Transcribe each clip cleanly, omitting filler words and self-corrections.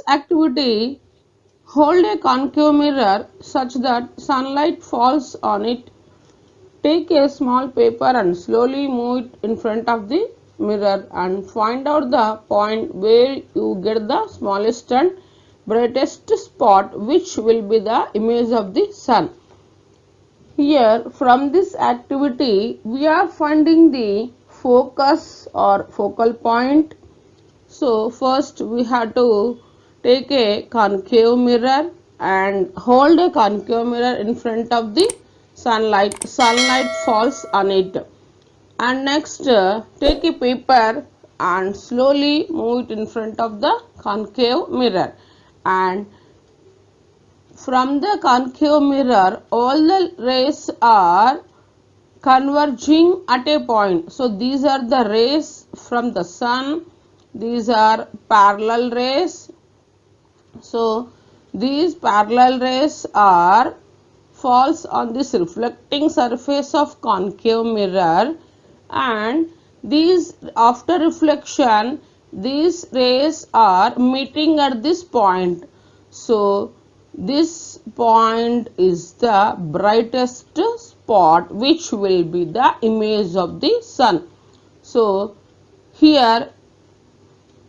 activity, hold a concave mirror such that sunlight falls on it. Take a small paper and slowly move it in front of the mirror and find out the point where you get the smallest and brightest spot, which will be the image of the sun. Here from this activity we are finding the focus or focal point. So first we have to take a concave mirror and hold a concave mirror in front of the sunlight. Sunlight falls on it. And next take a paper and slowly move it in front of the concave mirror. And from the concave mirror all the rays are converging at a point. So these are the rays from the sun. These are parallel rays. So these parallel rays are falls on this reflecting surface of concave mirror, and these after reflection these rays are meeting at this point. So this point is the brightest spot, which will be the image of the sun. So here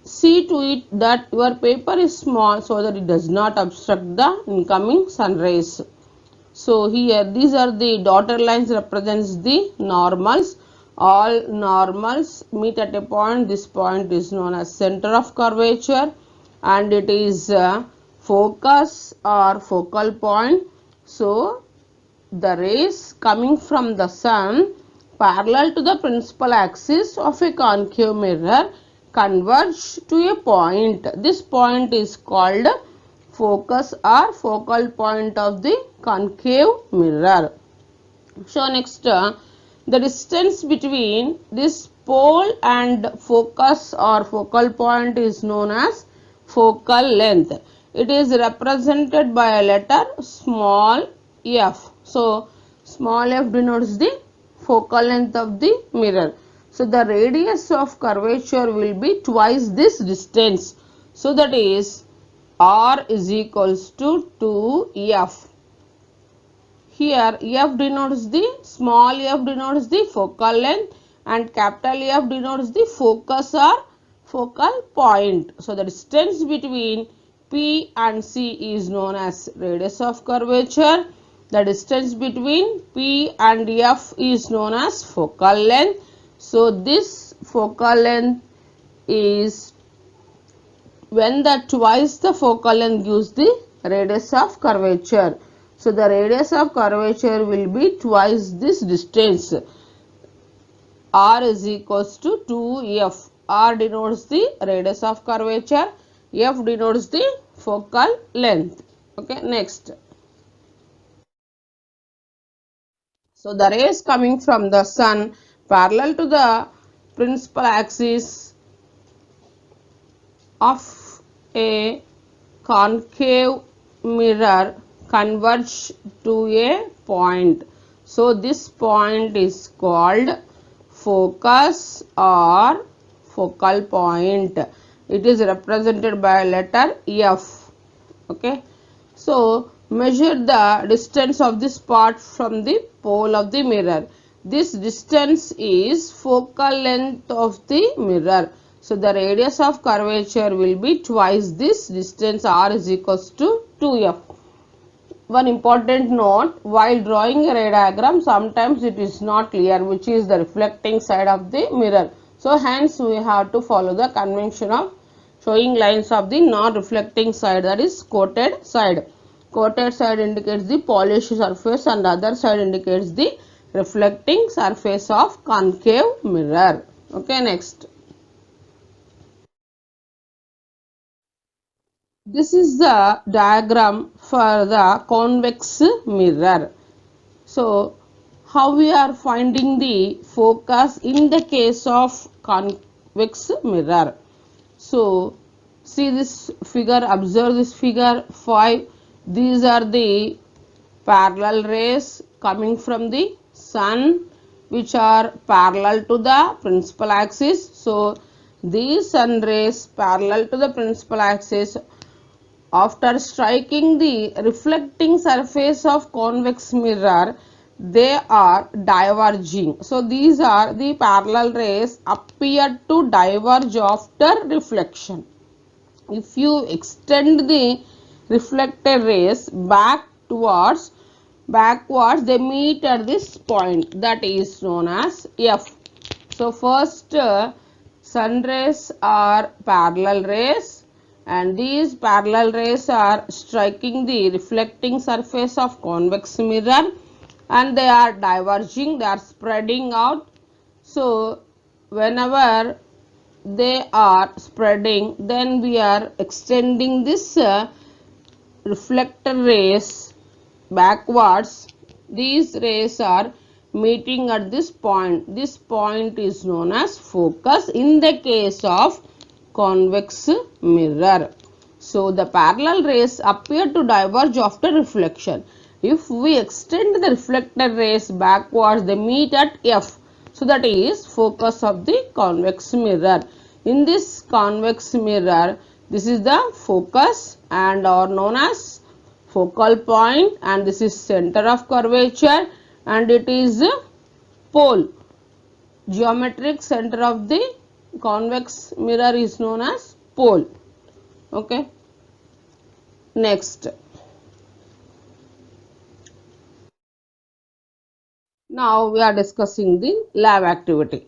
see to it that your paper is small so that it does not obstruct the incoming sun rays. So here these are the dotted lines represents the normals. All normals meet at a point. This point is known as center of curvature and it is focus or focal point. So the rays coming from the sun parallel to the principal axis of a concave mirror converge to a point. This point is called focus or focal point of the concave mirror. So next the distance between this pole and focus or focal point is known as focal length. It is represented by a letter small f. So small f denotes the focal length of the mirror. So the radius of curvature will be twice this distance. So that is r is equals to 2f. Here f denotes the small f denotes the focal length and capital F denotes the focus or focal point. So the distance between P and C is known as radius of curvature. The distance between P and F is known as focal length. So this focal length is when the twice the focal length gives the radius of curvature. So the radius of curvature will be twice this distance. R is equals to 2f. R denotes the radius of curvature. F denotes the focal length. Okay, next. So the rays coming from the sun parallel to the principal axis of a concave mirror converge to a point. So this point is called focus or focal point. It is represented by a letter F. Okay. So measure the distance of this part from the pole of the mirror. This distance is focal length of the mirror. So the radius of curvature will be twice this distance. R is equals to 2f. One important note, while drawing a ray diagram, sometimes it is not clear which is the reflecting side of the mirror. So hence we have to follow the convention of showing lines of the non-reflecting side, that is coated side. Coated side indicates the polished surface and the other side indicates the reflecting surface of concave mirror. Okay, next. This is the diagram for the convex mirror. So how we are finding the focus in the case of convex mirror. So see this figure, observe this figure 5. These are the parallel rays coming from the sun which are parallel to the principal axis. So these sun rays parallel to the principal axis After striking the reflecting surface of convex mirror, they are diverging. So these are the parallel rays appear to diverge after reflection. If you extend the reflected rays backwards, they meet at this point, that is known as F. So first sun rays are parallel rays, and these parallel rays are striking the reflecting surface of convex mirror, and they are diverging, they are spreading out. So whenever they are spreading, then we are extending this reflector rays backwards. These rays are meeting at this point. This point is known as focus in the case of convex mirror. So the parallel rays appear to diverge after reflection. If we extend the reflected rays backwards, they meet at F. So that is focus of the convex mirror. In this convex mirror, this is the focus and are known as focal point, and this is center of curvature, and it is pole. Geometric center of the convex mirror is known as pole. Okay. Next. Now we are discussing the lab activity.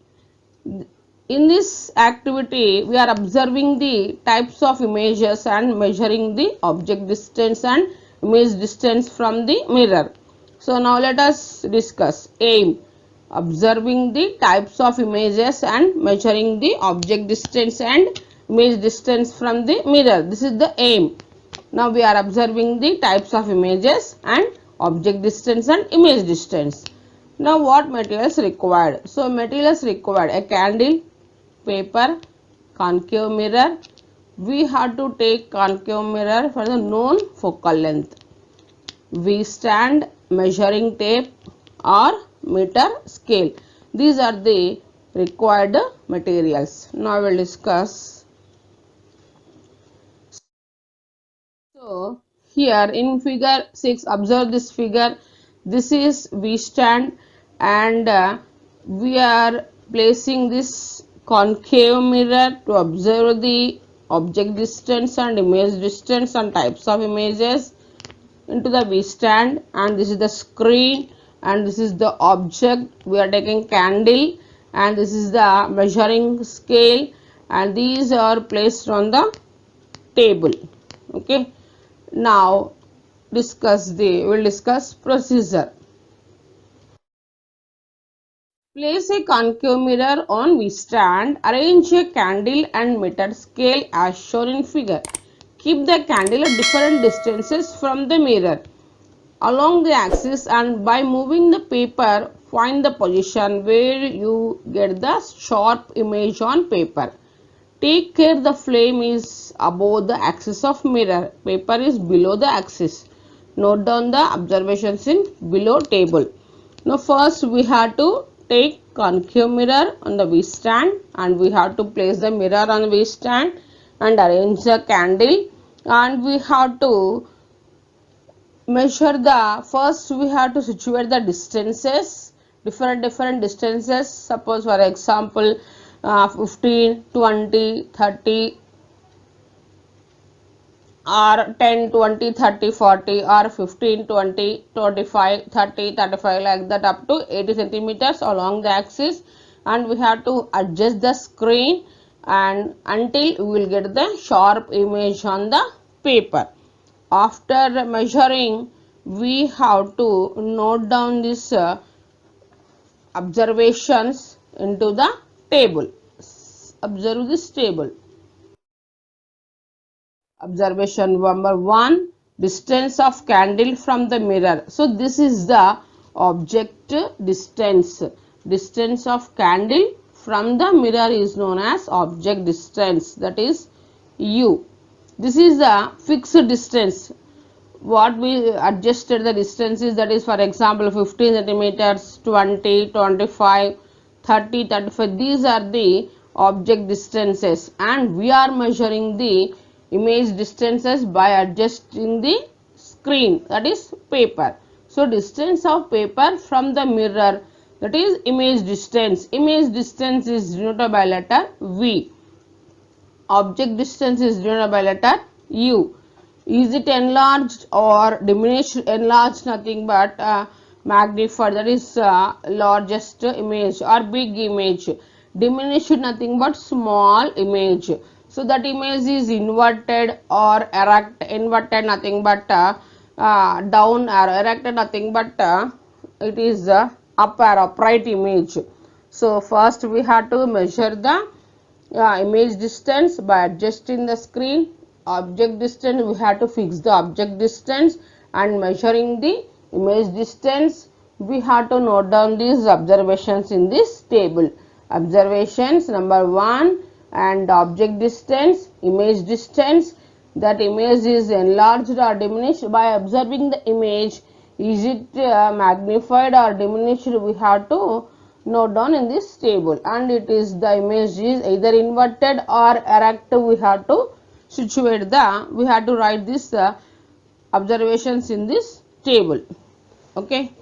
In this activity, we are observing the types of images and measuring the object distance and image distance from the mirror. So now let us discuss aim. Observing the types of images and measuring the object distance and image distance from the mirror. This is the aim. Now we are observing the types of images and object distance and image distance. Now what materials required? So materials required: a candle, paper, concave mirror. We have to take concave mirror for the known focal length. We stand, measuring tape or meter scale. These are the required materials. Now we will discuss. So here in figure 6, observe this figure. This is V stand, and we are placing this concave mirror to observe the object distance and image distance and types of images into the V stand, and this is the screen, and this is the object. We are taking candle, and this is the measuring scale, and these are placed on the table. Okay. Now we'll discuss procedure. Place a concave mirror on V stand. Arrange a candle and meter scale as shown in figure. Keep the candle at different distances from the mirror along the axis, and by moving the paper, find the position where you get the sharp image on paper. Take care the flame is above the axis of mirror. Paper is below the axis. Note down the observations in below table. Now first we have to take concave mirror on the V stand, and we have to place the mirror on the V stand and arrange the candle, and we have to measure first we have to situate the distances, different distances. Suppose for example 15, 20, 30 or 10, 20, 30, 40 or 15, 20, 25, 30, 35 like that up to 80 centimeters along the axis, and we have to adjust the screen and until we will get the sharp image on the paper. After measuring, we have to note down this observations into the table. Observe this table. Observation number 1, distance of candle from the mirror. So this is the object distance. Distance of candle from the mirror is known as object distance, that is U. This is the fixed distance. What we adjusted the distances, that is for example 15 centimeters, 20, 25, 30, 35. These are the object distances, and we are measuring the image distances by adjusting the screen, that is paper. So distance of paper from the mirror, that is image distance. Image distance is denoted by letter V. Object distance is denoted by letter U. Is it enlarged or diminished? Enlarged nothing but magnified, that is largest image or big image. Diminished nothing but small image. So that image is inverted or erect. Inverted nothing but down arrow. Erected nothing but it is up arrow, upright image. So first we have to measure the image distance by adjusting the screen. Object distance, we have to fix the object distance, and measuring the image distance, we have to note down these observations in this table. Observations number 1, and object distance, image distance, that image is enlarged or diminished. By observing the image, is it magnified or diminished, we have to note down in this table. And it is the image is either inverted or erect, we have to situate the, we have to write this observations in this table. Okay.